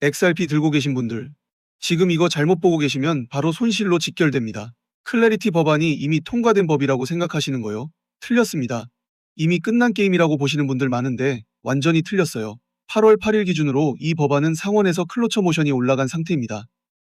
XRP 들고 계신 분들, 지금 이거 잘못 보고 계시면 바로 손실로 직결됩니다. 클래리티 법안이 이미 통과된 법이라고 생각하시는 거요? 틀렸습니다. 이미 끝난 게임이라고 보시는 분들 많은데 완전히 틀렸어요. 8월 8일 기준으로 이 법안은 상원에서 클로처 모션이 올라간 상태입니다.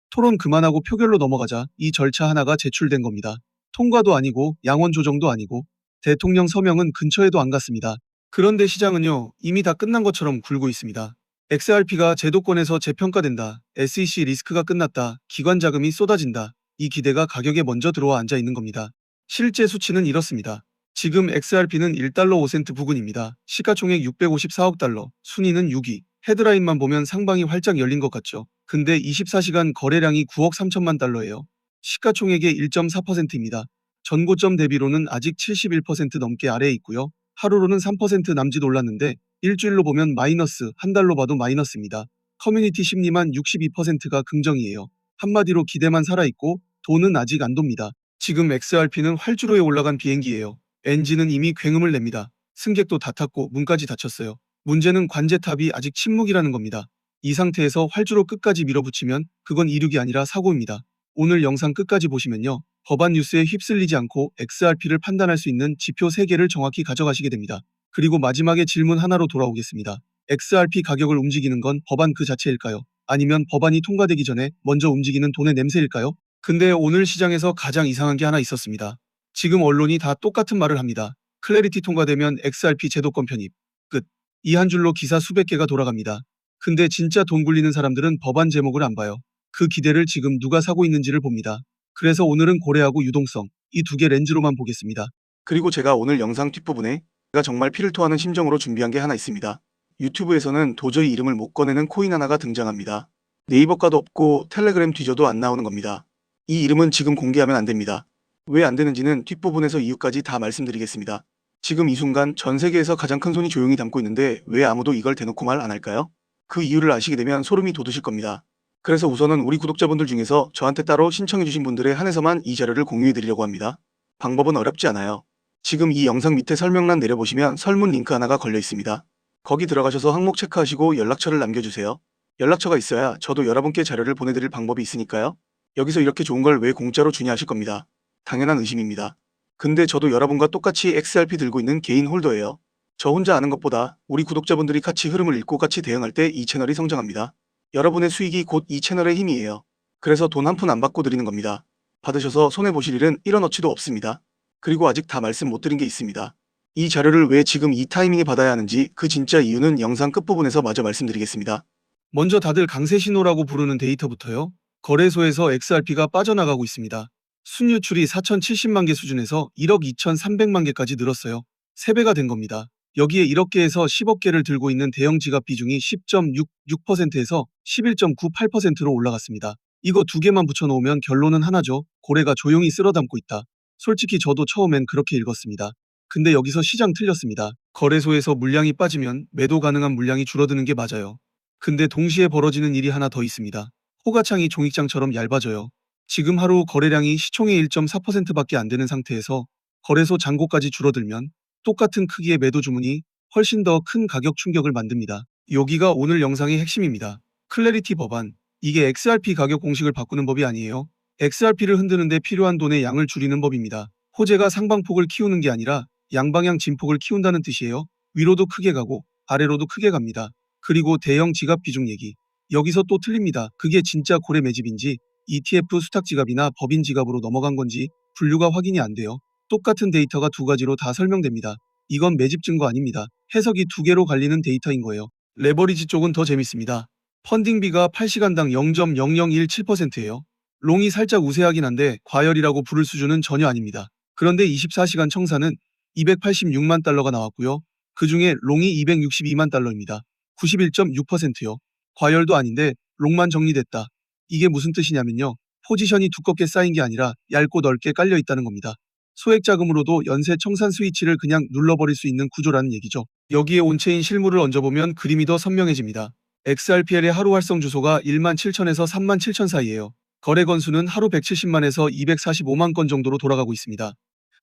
토론 그만하고 표결로 넘어가자 이 절차 하나가 제출된 겁니다. 통과도 아니고 양원 조정도 아니고 대통령 서명은 근처에도 안 갔습니다. 그런데 시장은요, 이미 다 끝난 것처럼 굴고 있습니다. XRP가 제도권에서 재평가된다, SEC 리스크가 끝났다, 기관 자금이 쏟아진다, 이 기대가 가격에 먼저 들어와 앉아 있는 겁니다. 실제 수치는 이렇습니다. 지금 XRP는 1달러 5센트 부근입니다. 시가총액 654억 달러, 순위는 6위. 헤드라인만 보면 상방이 활짝 열린 것 같죠. 근데 24시간 거래량이 9억 3천만 달러예요. 시가총액의 1.4%입니다. 전고점 대비로는 아직 71% 넘게 아래에 있고요. 하루로는 3% 남짓 올랐는데 일주일로 보면 마이너스, 한 달로 봐도 마이너스입니다. 커뮤니티 심리만 62%가 긍정이에요. 한마디로 기대만 살아있고 돈은 아직 안 돕니다. 지금 XRP는 활주로에 올라간 비행기예요. 엔진은 이미 굉음을 냅니다. 승객도 다 탔고 문까지 닫혔어요. 문제는 관제탑이 아직 침묵이라는 겁니다. 이 상태에서 활주로 끝까지 밀어붙이면 그건 이륙이 아니라 사고입니다. 오늘 영상 끝까지 보시면요. 법안 뉴스에 휩쓸리지 않고 XRP를 판단할 수 있는 지표 3개를 정확히 가져가시게 됩니다. 그리고 마지막에 질문 하나로 돌아오겠습니다. XRP 가격을 움직이는 건 법안 그 자체일까요? 아니면 법안이 통과되기 전에 먼저 움직이는 돈의 냄새일까요? 근데 오늘 시장에서 가장 이상한 게 하나 있었습니다. 지금 언론이 다 똑같은 말을 합니다. 클래리티 통과되면 XRP 제도권 편입. 끝. 이 한 줄로 기사 수백 개가 돌아갑니다. 근데 진짜 돈 굴리는 사람들은 법안 제목을 안 봐요. 그 기대를 지금 누가 사고 있는지를 봅니다. 그래서 오늘은 고래하고 유동성, 이 두 개 렌즈로만 보겠습니다. 그리고 제가 오늘 영상 뒷부분에 제가 정말 피를 토하는 심정으로 준비한 게 하나 있습니다. 유튜브에서는 도저히 이름을 못 꺼내는 코인 하나가 등장합니다. 네이버 가도 없고 텔레그램 뒤져도 안 나오는 겁니다. 이 이름은 지금 공개하면 안 됩니다. 왜 안 되는지는 뒷부분에서 이유까지 다 말씀드리겠습니다. 지금 이 순간 전 세계에서 가장 큰 손이 조용히 담고 있는데 왜 아무도 이걸 대놓고 말 안 할까요? 그 이유를 아시게 되면 소름이 돋으실 겁니다. 그래서 우선은 우리 구독자분들 중에서 저한테 따로 신청해주신 분들에 한해서만 이 자료를 공유해드리려고 합니다. 방법은 어렵지 않아요. 지금 이 영상 밑에 설명란 내려보시면 설문 링크 하나가 걸려 있습니다. 거기 들어가셔서 항목 체크하시고 연락처를 남겨주세요. 연락처가 있어야 저도 여러분께 자료를 보내드릴 방법이 있으니까요. 여기서 이렇게 좋은 걸 왜 공짜로 주냐 하실 겁니다. 당연한 의심입니다. 근데 저도 여러분과 똑같이 XRP 들고 있는 개인 홀더예요. 저 혼자 아는 것보다 우리 구독자분들이 같이 흐름을 읽고 같이 대응할 때 이 채널이 성장합니다. 여러분의 수익이 곧 이 채널의 힘이에요. 그래서 돈 한 푼 안 받고 드리는 겁니다. 받으셔서 손해보실 일은 1원어치도 없습니다. 그리고 아직 다 말씀 못 드린 게 있습니다. 이 자료를 왜 지금 이 타이밍에 받아야 하는지 그 진짜 이유는 영상 끝부분에서 마저 말씀드리겠습니다. 먼저 다들 강세 신호라고 부르는 데이터부터요. 거래소에서 XRP가 빠져나가고 있습니다. 순유출이 4,070만 개 수준에서 1억 2,300만 개까지 늘었어요. 3배가 된 겁니다. 여기에 1억 개에서 10억 개를 들고 있는 대형 지갑 비중이 10.66%에서 11.98%로 올라갔습니다. 이거 두 개만 붙여놓으면 결론은 하나죠. 고래가 조용히 쓸어담고 있다. 솔직히 저도 처음엔 그렇게 읽었습니다. 근데 여기서 시장 틀렸습니다. 거래소에서 물량이 빠지면 매도 가능한 물량이 줄어드는 게 맞아요. 근데 동시에 벌어지는 일이 하나 더 있습니다. 호가창이 종이장처럼 얇아져요. 지금 하루 거래량이 시총의 1.4%밖에 안 되는 상태에서 거래소 잔고까지 줄어들면 똑같은 크기의 매도 주문이 훨씬 더 큰 가격 충격을 만듭니다. 여기가 오늘 영상의 핵심입니다. 클래리티 법안. 이게 XRP 가격 공식을 바꾸는 법이 아니에요. XRP를 흔드는데 필요한 돈의 양을 줄이는 법입니다. 호재가 상방폭을 키우는 게 아니라 양방향 진폭을 키운다는 뜻이에요. 위로도 크게 가고 아래로도 크게 갑니다. 그리고 대형 지갑 비중 얘기. 여기서 또 틀립니다. 그게 진짜 고래 매집인지 ETF 수탁 지갑이나 법인 지갑으로 넘어간 건지 분류가 확인이 안 돼요. 똑같은 데이터가 두 가지로 다 설명됩니다. 이건 매집 증거 아닙니다. 해석이 두 개로 갈리는 데이터인 거예요. 레버리지 쪽은 더 재밌습니다. 펀딩비가 8시간당 0.0017%예요. 롱이 살짝 우세하긴 한데 과열이라고 부를 수준은 전혀 아닙니다. 그런데 24시간 청산은 286만 달러가 나왔고요. 그 중에 롱이 262만 달러입니다. 91.6%요. 과열도 아닌데 롱만 정리됐다. 이게 무슨 뜻이냐면요. 포지션이 두껍게 쌓인 게 아니라 얇고 넓게 깔려 있다는 겁니다. 소액 자금으로도 연쇄 청산 스위치를 그냥 눌러버릴 수 있는 구조라는 얘기죠. 여기에 온체인 실물을 얹어보면 그림이 더 선명해집니다. XRPL의 하루 활성 주소가 17,000에서 37,000 사이예요. 거래 건수는 하루 170만에서 245만 건 정도로 돌아가고 있습니다.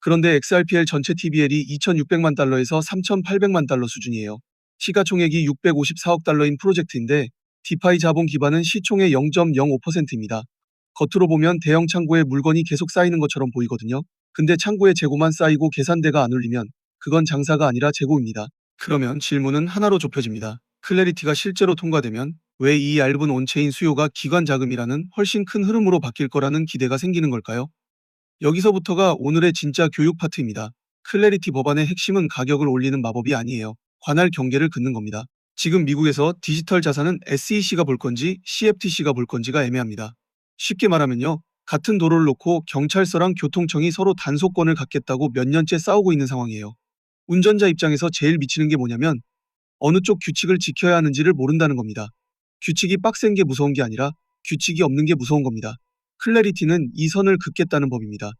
그런데 XRPL 전체 TBL이 2,600만 달러에서 3,800만 달러 수준이에요. 시가총액이 654억 달러인 프로젝트인데 디파이 자본 기반은 시총의 0.05%입니다. 겉으로 보면 대형 창고에 물건이 계속 쌓이는 것처럼 보이거든요. 근데 창고에 재고만 쌓이고 계산대가 안 울리면 그건 장사가 아니라 재고입니다. 그러면 질문은 하나로 좁혀집니다. 클래리티가 실제로 통과되면 왜 이 얇은 온체인 수요가 기관 자금이라는 훨씬 큰 흐름으로 바뀔 거라는 기대가 생기는 걸까요? 여기서부터가 오늘의 진짜 교육 파트입니다. 클래리티 법안의 핵심은 가격을 올리는 마법이 아니에요. 관할 경계를 긋는 겁니다. 지금 미국에서 디지털 자산은 SEC가 볼 건지 CFTC가 볼 건지가 애매합니다. 쉽게 말하면요. 같은 도로를 놓고 경찰서랑 교통청이 서로 단속권을 갖겠다고 몇 년째 싸우고 있는 상황이에요. 운전자 입장에서 제일 미치는 게 뭐냐면 어느 쪽 규칙을 지켜야 하는지를 모른다는 겁니다. 규칙이 빡센 게 무서운 게 아니라 규칙이 없는 게 무서운 겁니다. 클래리티는 이 선을 긋겠다는 법입니다.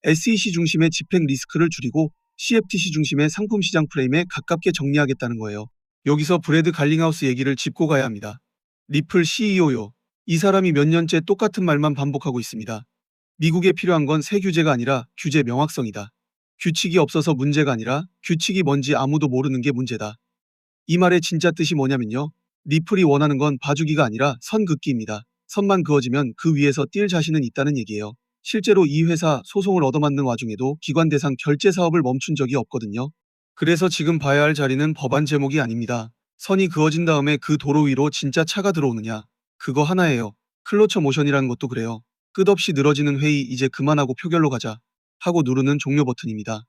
SEC 중심의 집행 리스크를 줄이고 CFTC 중심의 상품 시장 프레임에 가깝게 정리하겠다는 거예요. 여기서 브래드 갈링하우스 얘기를 짚고 가야 합니다. 리플 CEO요. 이 사람이 몇 년째 똑같은 말만 반복하고 있습니다. 미국에 필요한 건 새 규제가 아니라 규제 명확성이다. 규칙이 없어서 문제가 아니라 규칙이 뭔지 아무도 모르는 게 문제다. 이 말의 진짜 뜻이 뭐냐면요. 리플이 원하는 건 봐주기가 아니라 선 긋기입니다. 선만 그어지면 그 위에서 뛸 자신은 있다는 얘기예요. 실제로 이 회사 소송을 얻어맞는 와중에도 기관 대상 결제 사업을 멈춘 적이 없거든요. 그래서 지금 봐야 할 자리는 법안 제목이 아닙니다. 선이 그어진 다음에 그 도로 위로 진짜 차가 들어오느냐. 그거 하나예요. 클로처 모션이라는 것도 그래요. 끝없이 늘어지는 회의 이제 그만하고 표결로 가자 하고 누르는 종료 버튼입니다.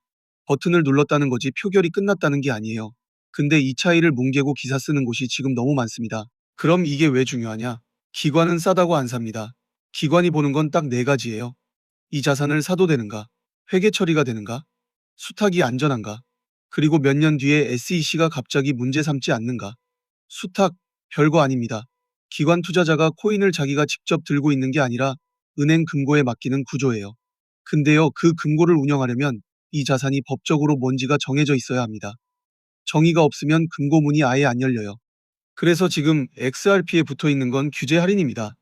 버튼을 눌렀다는 거지 표결이 끝났다는 게 아니에요. 근데 이 차이를 뭉개고 기사 쓰는 곳이 지금 너무 많습니다. 그럼 이게 왜 중요하냐? 기관은 싸다고 안 삽니다. 기관이 보는 건 딱 네 가지예요. 이 자산을 사도 되는가? 회계 처리가 되는가? 수탁이 안전한가? 그리고 몇 년 뒤에 SEC가 갑자기 문제 삼지 않는가? 수탁, 별거 아닙니다. 기관 투자자가 코인을 자기가 직접 들고 있는 게 아니라 은행 금고에 맡기는 구조예요. 근데요, 그 금고를 운영하려면 이 자산이 법적으로 뭔지가 정해져 있어야 합니다. 정의가 없으면 금고문이 아예 안 열려요. 그래서 지금 XRP에 붙어 있는 건 규제 할인입니다.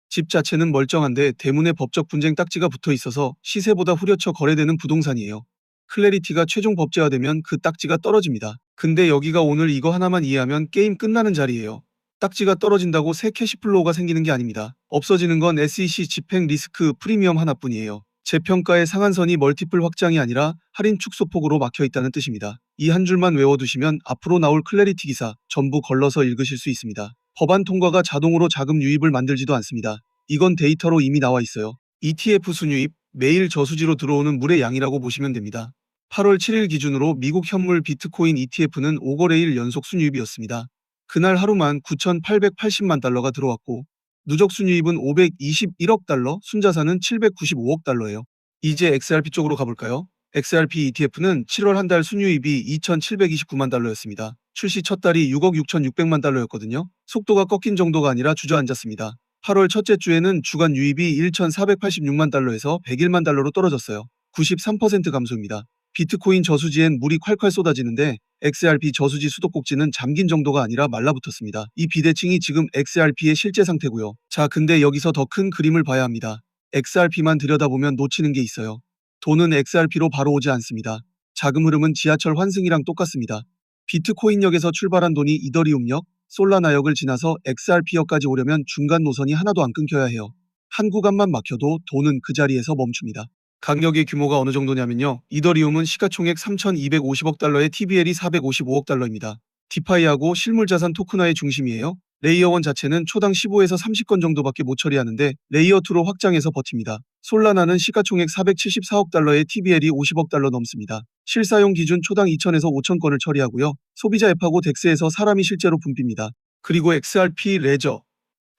집 자체는 멀쩡한데 대문에 법적 분쟁 딱지가 붙어 있어서 시세보다 후려쳐 거래되는 부동산이에요. 클래리티가 최종 법제화되면 그 딱지가 떨어집니다. 근데 여기가 오늘 이거 하나만 이해하면 게임 끝나는 자리예요. 딱지가 떨어진다고 새 캐시플로우가 생기는 게 아닙니다. 없어지는 건 SEC 집행 리스크 프리미엄 하나뿐이에요. 재평가의 상한선이 멀티플 확장이 아니라 할인 축소폭으로 막혀 있다는 뜻입니다. 이 한 줄만 외워두시면 앞으로 나올 클래리티 기사 전부 걸러서 읽으실 수 있습니다. 법안 통과가 자동으로 자금 유입을 만들지도 않습니다. 이건 데이터로 이미 나와 있어요. ETF 순유입, 매일 저수지로 들어오는 물의 양이라고 보시면 됩니다. 8월 7일 기준으로 미국 현물 비트코인 ETF는 5거래일 연속 순유입이었습니다. 그날 하루만 9,880만 달러가 들어왔고 누적 순유입은 521억 달러, 순자산은 795억 달러예요. 이제 XRP 쪽으로 가볼까요? XRP ETF는 7월 한 달 순유입이 2,729만 달러였습니다. 출시 첫 달이 6억 6,600만 달러였거든요. 속도가 꺾인 정도가 아니라 주저앉았습니다. 8월 첫째 주에는 주간 유입이 1,486만 달러에서 101만 달러로 떨어졌어요. 93% 감소입니다. 비트코인 저수지엔 물이 콸콸 쏟아지는데 XRP 저수지 수도꼭지는 잠긴 정도가 아니라 말라붙었습니다. 이 비대칭이 지금 XRP의 실제 상태고요. 자, 근데 여기서 더 큰 그림을 봐야 합니다. XRP만 들여다보면 놓치는 게 있어요. 돈은 XRP로 바로 오지 않습니다. 자금 흐름은 지하철 환승이랑 똑같습니다. 비트코인역에서 출발한 돈이 이더리움역, 솔라나역을 지나서 XRP역까지 오려면 중간 노선이 하나도 안 끊겨야 해요. 한 구간만 막혀도 돈은 그 자리에서 멈춥니다. 강력의 규모가 어느 정도냐면요. 이더리움은 시가총액 3,250억 달러에 TVL이 455억 달러입니다. 디파이하고 실물자산 토큰화의 중심이에요. 레이어 1 자체는 초당 15에서 30건 정도밖에 못 처리하는데 레이어 2로 확장해서 버팁니다. 솔라나는 시가총액 474억 달러에 TVL이 50억 달러 넘습니다. 실사용 기준 초당 2,000에서 5,000건을 처리하고요. 소비자 앱하고 덱스에서 사람이 실제로 붐빕니다. 그리고 XRP 레저.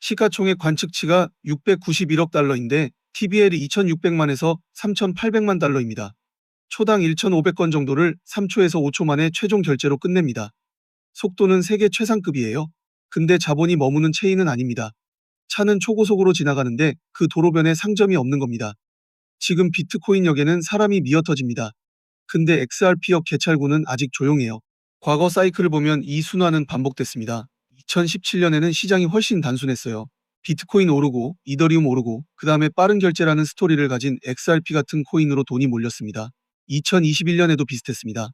시가총액 관측치가 691억 달러인데 TVL이 2,600만에서 3,800만 달러입니다. 초당 1,500건 정도를 3초에서 5초 만에 최종 결제로 끝냅니다. 속도는 세계 최상급이에요. 근데 자본이 머무는 체인은 아닙니다. 차는 초고속으로 지나가는데 그 도로변에 상점이 없는 겁니다. 지금 비트코인역에는 사람이 미어터집니다. 근데 XRP역 개찰구는 아직 조용해요. 과거 사이클을 보면 이 순환은 반복됐습니다. 2017년에는 시장이 훨씬 단순했어요. 비트코인 오르고 이더리움 오르고 그 다음에 빠른 결제라는 스토리를 가진 XRP 같은 코인으로 돈이 몰렸습니다. 2021년에도 비슷했습니다.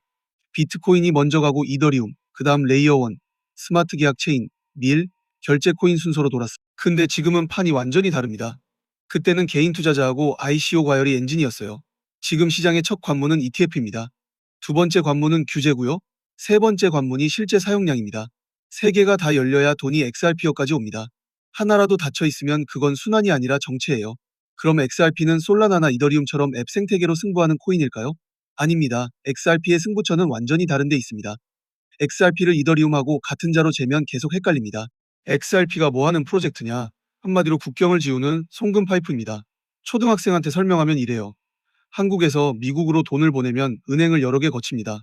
비트코인이 먼저 가고 이더리움, 그 다음 레이어 1, 스마트 계약 체인, 밀, 결제 코인 순서로 돌았어. 근데 지금은 판이 완전히 다릅니다. 그때는 개인 투자자하고 ICO 과열이 엔진이었어요. 지금 시장의 첫 관문은 ETF입니다. 두 번째 관문은 규제고요. 세 번째 관문이 실제 사용량입니다. 세 개가 다 열려야 돈이 XRP여까지 옵니다. 하나라도 닫혀 있으면 그건 순환이 아니라 정체예요. 그럼 XRP는 솔라나나 이더리움처럼 앱 생태계로 승부하는 코인일까요? 아닙니다. XRP의 승부처는 완전히 다른 데 있습니다. XRP를 이더리움하고 같은 자로 재면 계속 헷갈립니다. XRP가 뭐 하는 프로젝트냐? 한마디로 국경을 지우는 송금 파이프입니다. 초등학생한테 설명하면 이래요. 한국에서 미국으로 돈을 보내면 은행을 여러 개 거칩니다.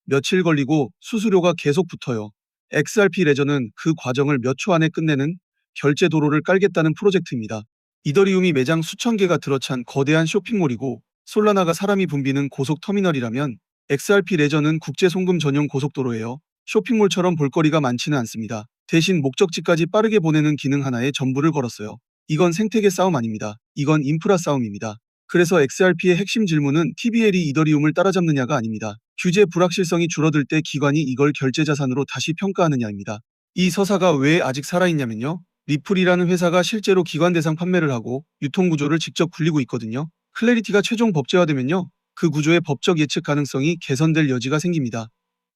며칠 걸리고 수수료가 계속 붙어요. XRP 레저는 그 과정을 몇 초 안에 끝내는 결제 도로를 깔겠다는 프로젝트입니다. 이더리움이 매장 수천 개가 들어찬 거대한 쇼핑몰이고 솔라나가 사람이 붐비는 고속터미널이라면 XRP 레저는 국제 송금 전용 고속도로예요. 쇼핑몰처럼 볼거리가 많지는 않습니다. 대신 목적지까지 빠르게 보내는 기능 하나에 전부를 걸었어요. 이건 생태계 싸움 아닙니다. 이건 인프라 싸움입니다. 그래서 XRP의 핵심 질문은 TBL이 이더리움을 따라잡느냐가 아닙니다. 규제 불확실성이 줄어들 때 기관이 이걸 결제 자산으로 다시 평가하느냐입니다. 이 서사가 왜 아직 살아있냐면요. 리플이라는 회사가 실제로 기관 대상 판매를 하고 유통 구조를 직접 굴리고 있거든요. 클래리티가 최종 법제화되면요. 그 구조의 법적 예측 가능성이 개선될 여지가 생깁니다.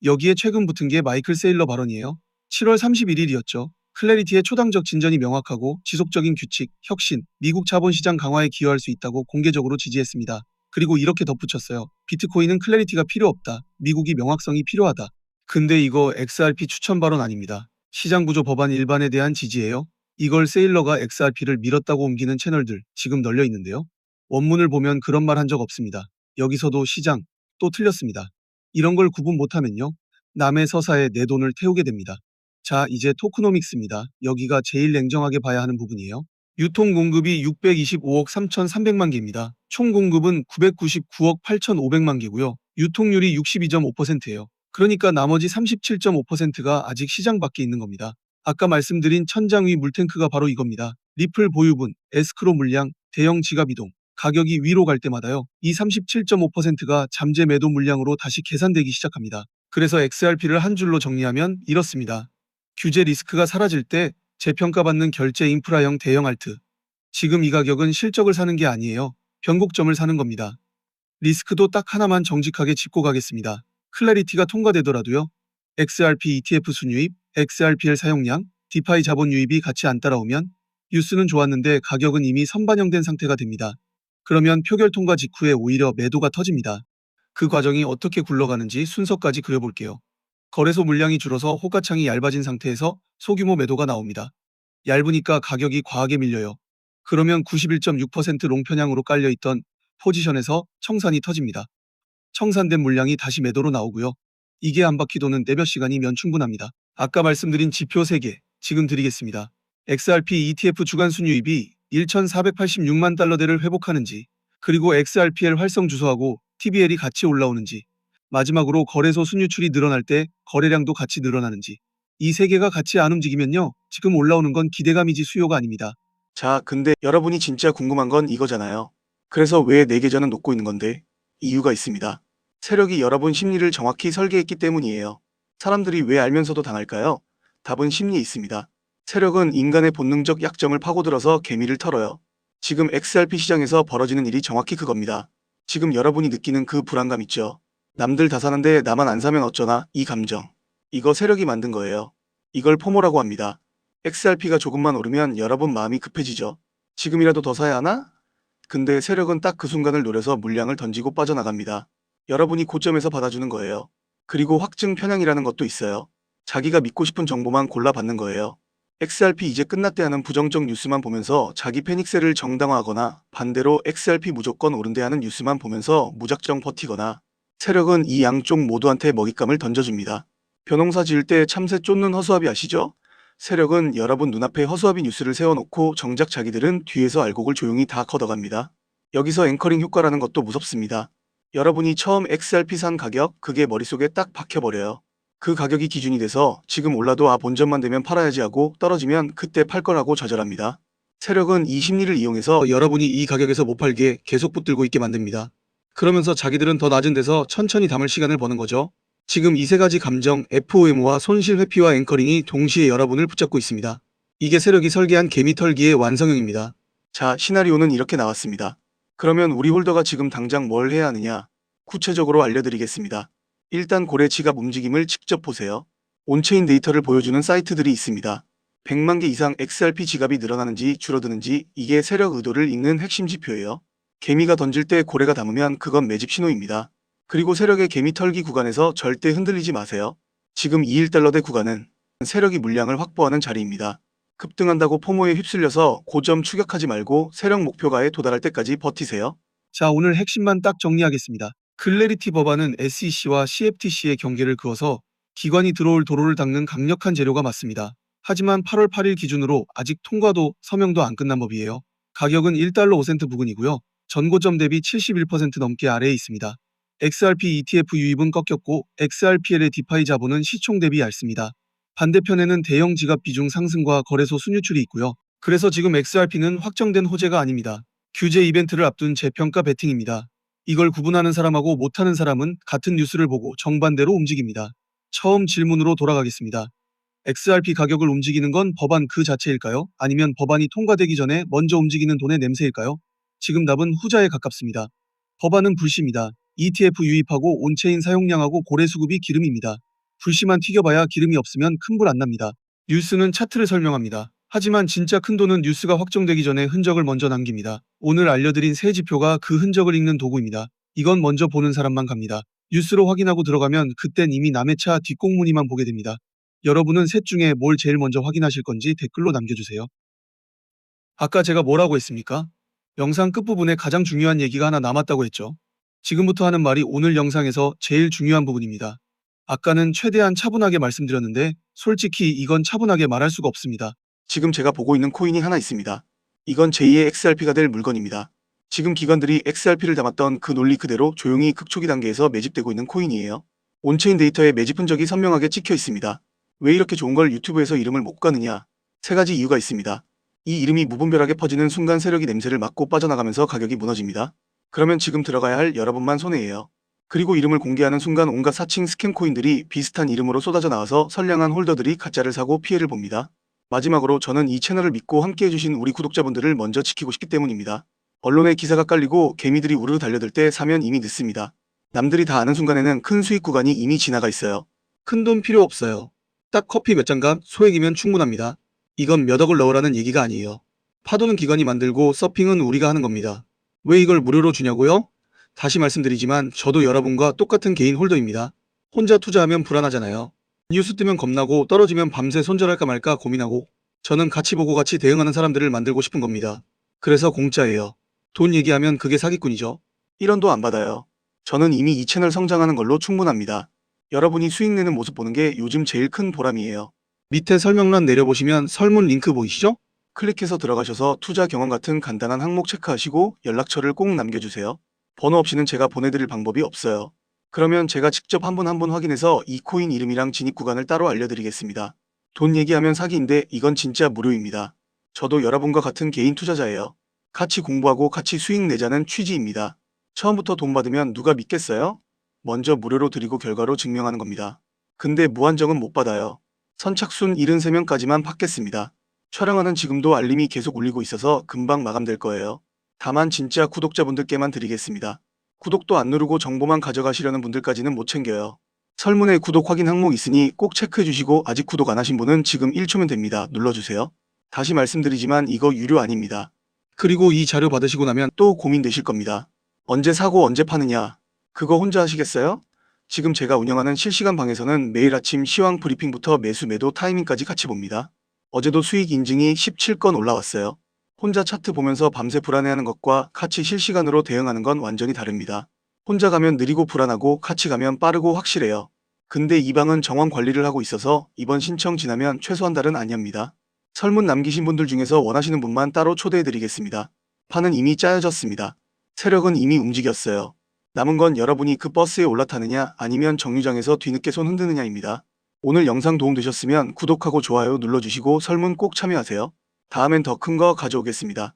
여기에 최근 붙은 게 마이클 세일러 발언이에요. 7월 31일이었죠. 클래리티의 초당적 진전이 명확하고 지속적인 규칙, 혁신, 미국 자본시장 강화에 기여할 수 있다고 공개적으로 지지했습니다. 그리고 이렇게 덧붙였어요. 비트코인은 클래리티가 필요 없다. 미국이 명확성이 필요하다. 근데 이거 XRP 추천 발언 아닙니다. 시장구조 법안 일반에 대한 지지예요. 이걸 세일러가 XRP를 밀었다고 옮기는 채널들 지금 널려 있는데요. 원문을 보면 그런 말 한 적 없습니다. 여기서도 시장, 또 틀렸습니다. 이런 걸 구분 못하면요. 남의 서사에 내 돈을 태우게 됩니다. 자, 이제 토크노믹스입니다. 여기가 제일 냉정하게 봐야 하는 부분이에요. 유통 공급이 625억 3,300만 개입니다. 총 공급은 999억 8,500만 개고요. 유통률이 62.5%예요. 그러니까 나머지 37.5%가 아직 시장 밖에 있는 겁니다. 아까 말씀드린 천장 위 물탱크가 바로 이겁니다. 리플 보유분, 에스크로 물량, 대형 지갑 이동. 가격이 위로 갈 때마다요. 이 37.5%가 잠재 매도 물량으로 다시 계산되기 시작합니다. 그래서 XRP를 한 줄로 정리하면 이렇습니다. 규제 리스크가 사라질 때 재평가받는 결제 인프라형 대형 알트. 지금 이 가격은 실적을 사는 게 아니에요. 변곡점을 사는 겁니다. 리스크도 딱 하나만 정직하게 짚고 가겠습니다. 클래리티가 통과되더라도요. XRP ETF 순유입, XRPL 사용량, 디파이 자본 유입이 같이 안 따라오면 뉴스는 좋았는데 가격은 이미 선반영된 상태가 됩니다. 그러면 표결 통과 직후에 오히려 매도가 터집니다. 그 과정이 어떻게 굴러가는지 순서까지 그려볼게요. 거래소 물량이 줄어서 호가창이 얇아진 상태에서 소규모 매도가 나옵니다. 얇으니까 가격이 과하게 밀려요. 그러면 91.6% 롱편향으로 깔려있던 포지션에서 청산이 터집니다. 청산된 물량이 다시 매도로 나오고요. 이게 한 바퀴 도는 내몇 시간이면 충분합니다. 아까 말씀드린 지표 3개 지금 드리겠습니다. XRP ETF 주간 순유입이 1,486만 달러대를 회복하는지, 그리고 XRPL 활성 주소하고 TBL이 같이 올라오는지, 마지막으로 거래소 순유출이 늘어날 때 거래량도 같이 늘어나는지, 이 세 개가 같이 안 움직이면요. 지금 올라오는 건 기대감이지 수요가 아닙니다. 자, 근데 여러분이 진짜 궁금한 건 이거잖아요. 그래서 왜 내 계좌는 녹고 있는 건데? 이유가 있습니다. 세력이 여러분 심리를 정확히 설계했기 때문이에요. 사람들이 왜 알면서도 당할까요? 답은 심리에 있습니다. 세력은 인간의 본능적 약점을 파고들어서 개미를 털어요. 지금 XRP 시장에서 벌어지는 일이 정확히 그겁니다. 지금 여러분이 느끼는 그 불안감 있죠? 남들 다 사는데 나만 안 사면 어쩌나 이 감정. 이거 세력이 만든 거예요. 이걸 포모라고 합니다. XRP가 조금만 오르면 여러분 마음이 급해지죠. 지금이라도 더 사야 하나? 근데 세력은 딱 그 순간을 노려서 물량을 던지고 빠져나갑니다. 여러분이 고점에서 받아주는 거예요. 그리고 확증 편향이라는 것도 있어요. 자기가 믿고 싶은 정보만 골라 받는 거예요. XRP 이제 끝났대 하는 부정적 뉴스만 보면서 자기 패닉세를 정당화하거나 반대로 XRP 무조건 오른대 하는 뉴스만 보면서 무작정 버티거나 세력은 이 양쪽 모두한테 먹잇감을 던져줍니다. 벼농사 지을 때 참새 쫓는 허수아비 아시죠? 세력은 여러분 눈앞에 허수아비 뉴스를 세워놓고 정작 자기들은 뒤에서 알곡을 조용히 다 걷어갑니다. 여기서 앵커링 효과라는 것도 무섭습니다. 여러분이 처음 XRP 산 가격, 그게 머릿속에 딱 박혀버려요. 그 가격이 기준이 돼서 지금 올라도 본전만 되면 팔아야지 하고 떨어지면 그때 팔 거라고 좌절합니다. 세력은 이 심리를 이용해서 여러분이 이 가격에서 못 팔게 계속 붙들고 있게 만듭니다. 그러면서 자기들은 더 낮은 데서 천천히 담을 시간을 버는 거죠. 지금 이 세 가지 감정, FOMO와 손실 회피와 앵커링이 동시에 여러분을 붙잡고 있습니다. 이게 세력이 설계한 개미 털기의 완성형입니다. 자, 시나리오는 이렇게 나왔습니다. 그러면 우리 홀더가 지금 당장 뭘 해야 하느냐? 구체적으로 알려드리겠습니다. 일단 고래 지갑 움직임을 직접 보세요. 온체인 데이터를 보여주는 사이트들이 있습니다. 100만 개 이상 XRP 지갑이 늘어나는지 줄어드는지 이게 세력 의도를 읽는 핵심 지표예요. 개미가 던질 때 고래가 담으면 그건 매집 신호입니다. 그리고 세력의 개미 털기 구간에서 절대 흔들리지 마세요. 지금 21달러대 구간은 세력이 물량을 확보하는 자리입니다. 급등한다고 포모에 휩쓸려서 고점 추격하지 말고 세력 목표가에 도달할 때까지 버티세요. 자, 오늘 핵심만 딱 정리하겠습니다. 클래리티 법안은 SEC와 CFTC의 경계를 그어서 기관이 들어올 도로를 닦는 강력한 재료가 맞습니다. 하지만 8월 8일 기준으로 아직 통과도 서명도 안 끝난 법이에요. 가격은 1달러 5센트 부근이고요. 전고점 대비 71% 넘게 아래에 있습니다. XRP ETF 유입은 꺾였고 XRPL의 디파이 자본은 시총 대비 얇습니다. 반대편에는 대형 지갑 비중 상승과 거래소 순유출이 있고요. 그래서 지금 XRP는 확정된 호재가 아닙니다. 규제 이벤트를 앞둔 재평가 베팅입니다. 이걸 구분하는 사람하고 못하는 사람은 같은 뉴스를 보고 정반대로 움직입니다. 처음 질문으로 돌아가겠습니다. XRP 가격을 움직이는 건 법안 그 자체일까요? 아니면 법안이 통과되기 전에 먼저 움직이는 돈의 냄새일까요? 지금 답은 후자에 가깝습니다. 법안은 불씨입니다. ETF 유입하고 온체인 사용량하고 고래 수급이 기름입니다. 불씨만 튀겨봐야 기름이 없으면 큰 불 안 납니다. 뉴스는 차트를 설명합니다. 하지만 진짜 큰 돈은 뉴스가 확정되기 전에 흔적을 먼저 남깁니다. 오늘 알려드린 세 지표가 그 흔적을 읽는 도구입니다. 이건 먼저 보는 사람만 갑니다. 뉴스로 확인하고 들어가면 그땐 이미 남의 차 뒷공무니만 보게 됩니다. 여러분은 셋 중에 뭘 제일 먼저 확인하실 건지 댓글로 남겨주세요. 아까 제가 뭐라고 했습니까? 영상 끝부분에 가장 중요한 얘기가 하나 남았다고 했죠. 지금부터 하는 말이 오늘 영상에서 제일 중요한 부분입니다. 아까는 최대한 차분하게 말씀드렸는데 솔직히 이건 차분하게 말할 수가 없습니다. 지금 제가 보고 있는 코인이 하나 있습니다. 이건 제2의 XRP가 될 물건입니다. 지금 기관들이 XRP를 담았던 그 논리 그대로 조용히 극초기 단계에서 매집되고 있는 코인이에요. 온체인 데이터에 매집 흔적이 선명하게 찍혀 있습니다. 왜 이렇게 좋은 걸 유튜브에서 이름을 못 가느냐? 세 가지 이유가 있습니다. 이 이름이 무분별하게 퍼지는 순간 세력이 냄새를 맡고 빠져나가면서 가격이 무너집니다. 그러면 지금 들어가야 할 여러분만 손해예요. 그리고 이름을 공개하는 순간 온갖 사칭 스캠 코인들이 비슷한 이름으로 쏟아져 나와서 선량한 홀더들이 가짜를 사고 피해를 봅니다. 마지막으로 저는 이 채널을 믿고 함께해주신 우리 구독자분들을 먼저 지키고 싶기 때문입니다. 언론에 기사가 깔리고 개미들이 우르르 달려들 때 사면 이미 늦습니다. 남들이 다 아는 순간에는 큰 수익 구간이 이미 지나가 있어요. 큰 돈 필요 없어요. 딱 커피 몇 잔값 소액이면 충분합니다. 이건 몇 억을 넣으라는 얘기가 아니에요. 파도는 기관이 만들고 서핑은 우리가 하는 겁니다. 왜 이걸 무료로 주냐고요? 다시 말씀드리지만 저도 여러분과 똑같은 개인 홀더입니다. 혼자 투자하면 불안하잖아요. 뉴스 뜨면 겁나고 떨어지면 밤새 손절할까 말까 고민하고 저는 같이 보고 같이 대응하는 사람들을 만들고 싶은 겁니다. 그래서 공짜예요. 돈 얘기하면 그게 사기꾼이죠. 1원도 안 받아요. 저는 이미 이 채널 성장하는 걸로 충분합니다. 여러분이 수익 내는 모습 보는 게 요즘 제일 큰 보람이에요. 밑에 설명란 내려보시면 설문 링크 보이시죠? 클릭해서 들어가셔서 투자 경험 같은 간단한 항목 체크하시고 연락처를 꼭 남겨주세요. 번호 없이는 제가 보내드릴 방법이 없어요. 그러면 제가 직접 한 분 한 분 확인해서 이 코인 이름이랑 진입 구간을 따로 알려드리겠습니다. 돈 얘기하면 사기인데 이건 진짜 무료입니다. 저도 여러분과 같은 개인 투자자예요. 같이 공부하고 같이 수익 내자는 취지입니다. 처음부터 돈 받으면 누가 믿겠어요? 먼저 무료로 드리고 결과로 증명하는 겁니다. 근데 무한정은 못 받아요. 선착순 73명까지만 받겠습니다. 촬영하는 지금도 알림이 계속 울리고 있어서 금방 마감될 거예요. 다만 진짜 구독자분들께만 드리겠습니다. 구독도 안 누르고 정보만 가져가시려는 분들까지는 못 챙겨요. 설문에 구독 확인 항목 있으니 꼭 체크해주시고 아직 구독 안 하신 분은 지금 1초면 됩니다. 눌러주세요. 다시 말씀드리지만 이거 유료 아닙니다. 그리고 이 자료 받으시고 나면 또 고민되실 겁니다. 언제 사고 언제 파느냐? 그거 혼자 하시겠어요? 지금 제가 운영하는 실시간 방에서는 매일 아침 시황 브리핑부터 매수 매도 타이밍까지 같이 봅니다. 어제도 수익 인증이 17건 올라왔어요. 혼자 차트 보면서 밤새 불안해하는 것과 같이 실시간으로 대응하는 건 완전히 다릅니다. 혼자 가면 느리고 불안하고 같이 가면 빠르고 확실해요. 근데 이 방은 정원 관리를 하고 있어서 이번 신청 지나면 최소 한 달은 아니합니다. 설문 남기신 분들 중에서 원하시는 분만 따로 초대해드리겠습니다. 판은 이미 짜여졌습니다. 세력은 이미 움직였어요. 남은 건 여러분이 그 버스에 올라타느냐 아니면 정류장에서 뒤늦게 손 흔드느냐입니다. 오늘 영상 도움되셨으면 구독하고 좋아요 눌러주시고 설문 꼭 참여하세요. 다음엔 더 큰 거 가져오겠습니다.